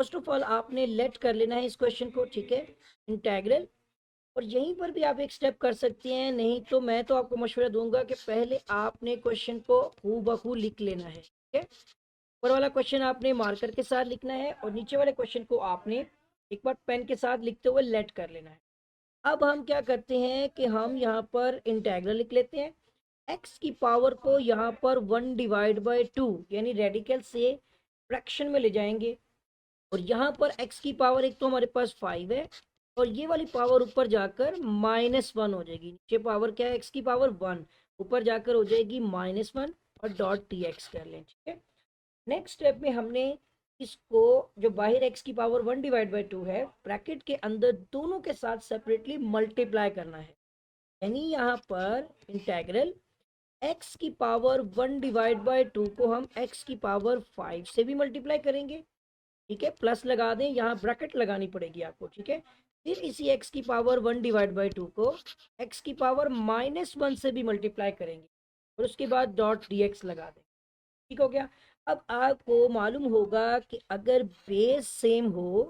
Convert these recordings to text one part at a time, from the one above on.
First of all आपने late कर लेना है इस क्वेश्चन को, ठीक है, इंटेग्रल। और यहीं पर भी आप एक स्टेप कर सकते हैं, नहीं तो मैं तो आपको मशवरा दूंगा कि पहले आपने क्वेश्चन को हू बहू लिख लेना है, ठीक है। ऊपर वाला क्वेश्चन आपने मार्कर के साथ लिखना है और नीचे वाले क्वेश्चन को आपने एक बार पेन के साथ लिखते हुए लेट कर लेना है। अब हम क्या करते हैं कि हम यहाँ पर इंटेग्रल लिख लेते हैं। एक्स की पावर को यहाँ पर 1/2 यानी रेडिकल से फ्रैक्शन में ले जाएंगे। और यहाँ पर एक्स की पावर एक तो हमारे पास 5 है और ये वाली पावर ऊपर जाकर -1 हो जाएगी। नीचे पावर क्या है, एक्स की पावर 1, ऊपर जाकर हो जाएगी -1 और डॉट टी एक्स कर लें, ठीक है। नेक्स्ट स्टेप में हमने इसको, जो बाहर एक्स की पावर 1/2 है, ब्रैकेट के अंदर दोनों के साथ सेपरेटली मल्टीप्लाई करना है। यानी यहाँ पर इंटेग्रल एक्स की पावर 1/2 को हम एक्स की पावर 5 से भी मल्टीप्लाई करेंगे, ठीक है। प्लस लगा दें, यहाँ ब्रैकेट लगानी पड़ेगी आपको, ठीक है। फिर इसी एक्स की पावर 1/2 को एक्स की पावर -1 से भी मल्टीप्लाई करेंगे और उसके बाद डॉट डी एक्स लगा दें, ठीक हो गया। अब आपको मालूम होगा कि अगर बेस सेम हो,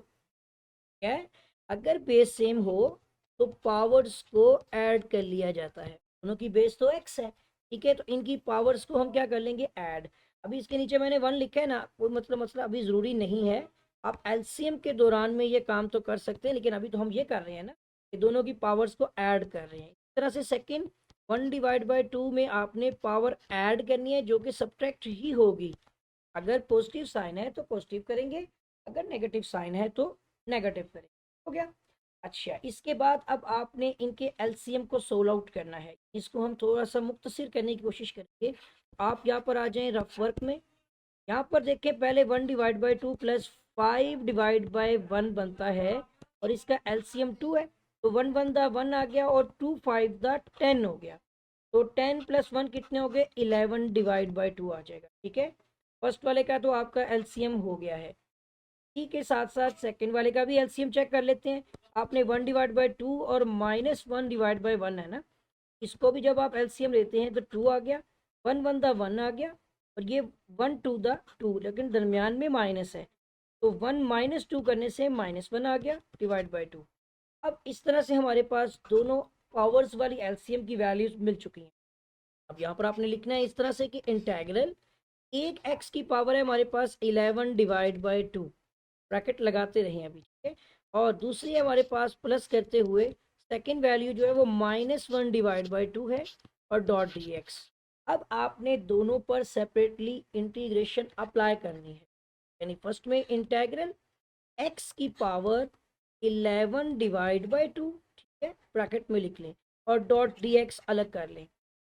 क्या है, अगर बेस सेम हो तो पावर्स को ऐड कर लिया जाता है। दोनों की बेस तो एक्स है, ठीक है, तो इनकी पावर्स को हम क्या कर लेंगे, ऐड। अभी इसके नीचे मैंने 1 लिखा है ना, कोई मतलब अभी ज़रूरी नहीं है। आप एलसीएम के दौरान में ये काम तो कर सकते हैं, लेकिन अभी तो हम ये कर रहे हैं ना कि दोनों की पावर्स को ऐड कर रहे हैं। इस तरह से सेकेंड 1/2 में आपने पावर ऐड करनी है, जो कि सब्ट्रैक्ट ही होगी। अगर पॉजिटिव साइन है तो पॉजिटिव करेंगे, अगर नेगेटिव साइन है तो नेगेटिव करेंगे, हो गया। अच्छा, इसके बाद अब आपने इनके एलसीएम को सोल्व आउट करना है। इसको हम थोड़ा सा मुख्तसर करने की कोशिश करेंगे। आप यहाँ पर आ जाएं रफ वर्क में। यहाँ पर देखें, पहले 1/2 प्लस 5/1 बनता है और इसका एलसीएम 2 है, तो 1 आ गया और 2 5 10 हो गया। तो 10 + 1 कितने हो गए, 11/2 आ जाएगा, ठीक है। फर्स्ट वाले का तो आपका एलसीएम हो गया है। इसी के साथ साथ सेकंड वाले का भी एलसीएम चेक कर लेते हैं। आपने 1/2 और -1/1 है ना, इसको भी जब आप एलसीएम लेते हैं तो 2 आ गया, 1 आ गया और ये 1 2 लेकिन दरमियान में माइनस है, तो 1 - 2 करने से -1 आ गया /2। अब इस तरह से हमारे पास दोनों पावर्स वाली एलसीएम की वैल्यूज मिल चुकी हैं। अब यहाँ पर आपने लिखना है इस तरह से कि इंटेग्रल एक एक्स की पावर है हमारे पास 11/2, ब्रैकेट लगाते रहे अभी, ठीक है। और दूसरी है हमारे पास प्लस करते हुए सेकेंड वैल्यू जो है वो -1/2 है और डॉट डी एक्स। अब आपने दोनों पर सेपरेटली इंटीग्रेशन अप्लाई करनी है। यानी फर्स्ट में इंटेग्रल एक्स की पावर 11/2, ठीक है, ब्रैकेट में लिख लें और डॉट डी एक्स अलग कर लें।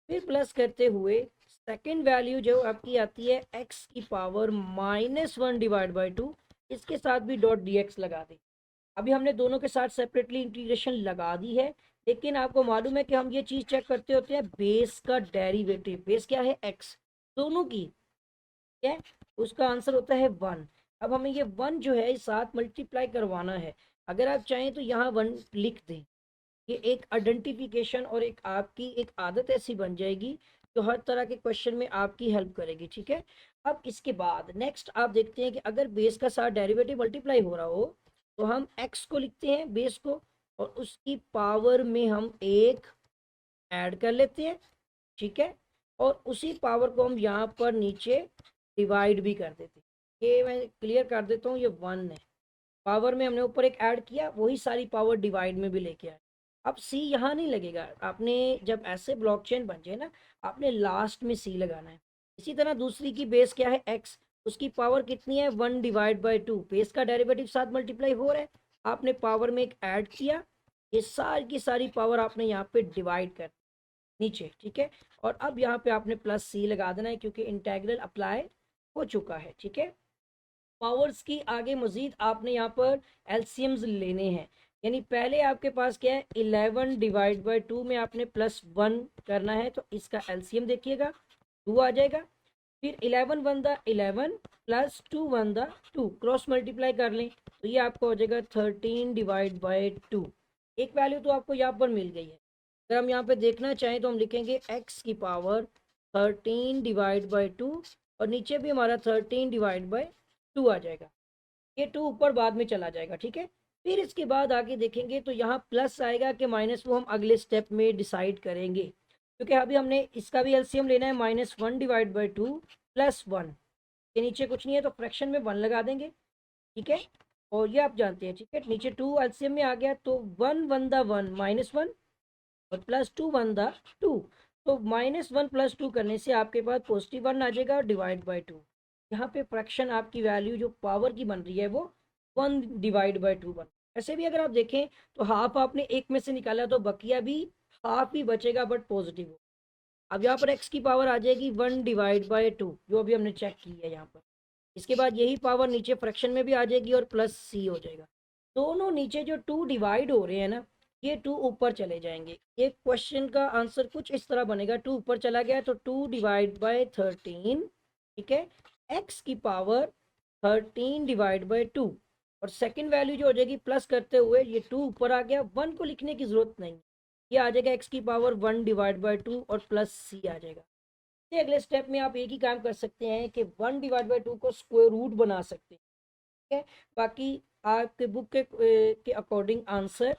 फिर प्लस करते हुए सेकेंड वैल्यू जो आपकी आती है एक्स की पावर -1/2, इसके साथ भी डॉट डी एक्स लगा दें। अभी हमने दोनों के साथ सेपरेटली इंटीग्रेशन लगा दी है, लेकिन आपको मालूम है कि हम ये चीज़ चेक करते होते हैं, बेस का डेरिवेटिव, बेस क्या है, एक्स, दोनों की, ठीक है, उसका आंसर होता है 1। अब हमें ये 1 जो है इस साथ मल्टीप्लाई करवाना है। अगर आप चाहें तो यहाँ 1 लिख दें। ये एक आइडेंटिफिकेशन और एक आपकी एक आदत ऐसी बन जाएगी जो हर तरह के क्वेश्चन में आपकी हेल्प करेगी, ठीक है। अब इसके बाद नेक्स्ट आप देखते हैं कि अगर बेस का साथ डेरिवेटिव मल्टीप्लाई हो रहा हो तो हम एक्स को लिखते हैं, बेस को, और उसकी पावर में हम एक ऐड कर लेते हैं, ठीक है। और उसी पावर को हम यहाँ पर नीचे डिवाइड भी कर देते हैं। ये मैं क्लियर कर देता हूँ, ये 1 है, पावर में हमने ऊपर एक ऐड किया, वही सारी पावर डिवाइड में भी लेके आए। अब सी यहाँ नहीं लगेगा, आपने जब ऐसे ब्लॉकचेन बन जाए ना, आपने लास्ट में सी लगाना है। इसी तरह दूसरी की बेस क्या है, एक्स, उसकी पावर कितनी है, 1/2, बेस का डेरिवेटिव साथ मल्टीप्लाई हो रहा है, आपने पावर में एक ऐड किया, ये सारी की सारी पावर आपने यहाँ पे डिवाइड कर नीचे, ठीक है। और अब यहाँ पे आपने प्लस सी लगा देना है क्योंकि इंटेग्रल अप्लाई हो चुका है, ठीक है। पावर्स की आगे मजीद आपने यहाँ पर एलसीएम्स लेने हैं। यानी पहले आपके पास क्या है, 11/2 में आपने +1 करना है, तो इसका एलसीएम देखिएगा 2 आ जाएगा। फिर 11 प्लस 2 क्रॉस मल्टीप्लाई कर लें तो ये आपका हो जाएगा 13/2। एक वैल्यू तो आपको यहाँ पर मिल गई है। अगर हम यहाँ पे देखना चाहें तो हम लिखेंगे एक्स की पावर 13/2 और नीचे भी हमारा 13/2 आ जाएगा। ये 2 ऊपर बाद में चला जाएगा, ठीक है। फिर इसके बाद आगे देखेंगे तो यहाँ प्लस आएगा कि माइनस, वो हम अगले स्टेप में डिसाइड करेंगे, क्योंकि अभी हमने इसका भी एलसीएम लेना है, -1 डिवाइड बाई 2 + 1, के नीचे कुछ नहीं है तो फ्रैक्शन में 1 लगा देंगे, ठीक है। और ये आप जानते हैं, ठीक है, नीचे 2 एलसीएम में आ गया तो 1 1 दा 1 -1 और +2 1 दा 2, तो -1 + 2 करने से आपके पास +1 आ जाएगा डिवाइड बाई 2। यहाँ पे फ्रैक्शन आपकी वैल्यू जो पावर की बन रही है वो 1 डिवाइड बाई 2 बन। ऐसे भी अगर आप देखें तो हाफ आपने एक में से निकाला तो बकिया भी हाफ ही बचेगा बट पॉजिटिव हो। अब यहाँ पर एक्स की पावर आ जाएगी 1 डिवाइड बाई 2, जो अभी हमने चेक की है यहाँ पर। इसके बाद यही पावर नीचे फ्रैक्शन में भी आ जाएगी और प्लस सी हो जाएगा। दोनों नीचे जो 2 डिवाइड हो रहे हैं ना, ये 2 ऊपर चले जाएंगे। ये क्वेश्चन का आंसर कुछ इस तरह बनेगा, 2 ऊपर चला गया तो 2 डिवाइड बाई 13, ठीक है, एक्स की पावर 13 डिवाइड बाई 2, और सेकंड वैल्यू जो हो जाएगी प्लस करते हुए ये 2 ऊपर आ गया, 1 को लिखने की जरूरत नहीं, ये आ जाएगा एक्स की पावर 1 डिवाइड बाई 2 और प्लस सी आ जाएगा। तो अगले स्टेप में आप एक ही काम कर सकते हैं कि 1 डिवाइड बाई 2 को स्क्वायर रूट बना सकते हैं, ठीक है। बाकी आपके बुक के अकॉर्डिंग आंसर